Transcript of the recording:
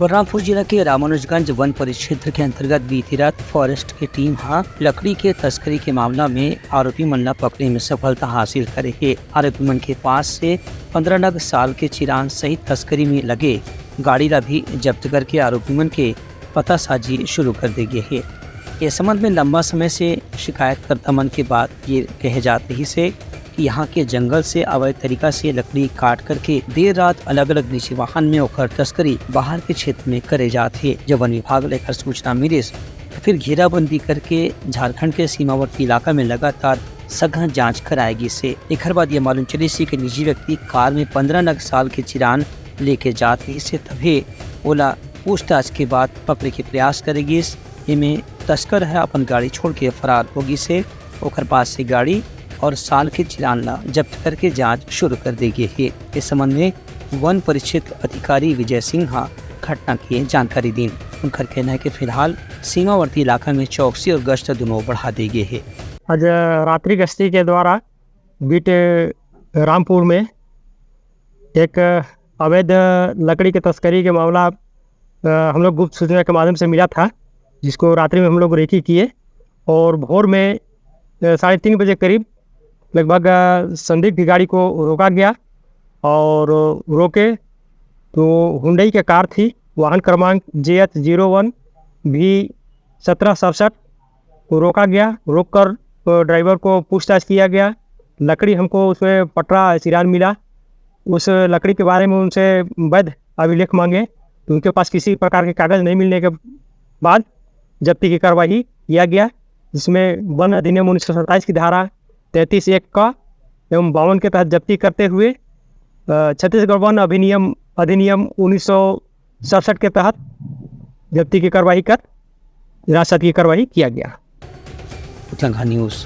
बलरामपुर जिला के रामानुजगंज वन परिक्षेत्र के अंतर्गत बीती रात फॉरेस्ट की टीम लकड़ी के तस्करी के मामला में आरोपी मन पकड़ने में सफलता हासिल करे है। आरोपी मन के पास से 15 नग साल के चिरान सहित तस्करी में लगे गाड़ी ला भी जब्त करके आरोपी मन के पतासाजी शुरू कर दी गई है। इस संबंध में लंबा समय से शिकायतकर्ता मन के बाद ये कहे जाते ही से कि यहाँ के जंगल से अवैध तरीका से लकड़ी काट करके देर रात अलग अलग निजी वाहन में होकर तस्करी बाहर के क्षेत्र में करे जाते है। जब वन विभाग लेकर सूचना मिली तो फिर घेराबंदी करके झारखंड के सीमावर्ती इलाका में लगातार सघन जांच कराएगी। से एक बाद ये मालूम चली सी कि निजी व्यक्ति कार में 15 नग साल के चिरान लेके जाते इसे तभी ओला पूछताछ के बाद पकड़े के प्रयास करेगी। इनमें तस्कर है अपन गाड़ी छोड़ के फरार होगी से ओकर पास से गाड़ी और साल के चिरान ला जब्त करके जांच शुरू कर दी गई है। इस संबंध में वन परिक्षेत्र अधिकारी विजय सिंह घटना की जानकारी दी। उनका कहना है कि फिलहाल सीमावर्ती इलाका में चौकसी और गश्त दोनों बढ़ा दी गई है। आज रात्रि गश्ती के द्वारा बीते रामपुर में एक अवैध लकड़ी के तस्करी के मामला हम लोग गुप्त सूचना के माध्यम से मिला था, जिसको रात्रि में हम लोग रेकी किए और भोर में 3:30 बजे करीब लगभग संदिग्ध की गाड़ी को रोका गया और रोके तो हुंडई की कार थी, वाहन क्रमांक JH01 V1767 को रोका गया। रोककर ड्राइवर को पूछताछ किया गया। लकड़ी हमको उसमें पटरा चिरान मिला। उस लकड़ी के बारे में उनसे वैध अभिलेख मांगे तो उनके पास किसी प्रकार के कागज़ नहीं मिलने के बाद जब्ती की कार्रवाई किया गया, जिसमें वन अधिनियम 1927 की धारा 33(1) का एवं 52 के तहत जब्ती करते हुए छत्तीसगढ़ वन अधिनियम 1967 के तहत जब्ती की कार्रवाई कर हिरासत की कार्रवाई किया गया। उत्तराखंड न्यूज़।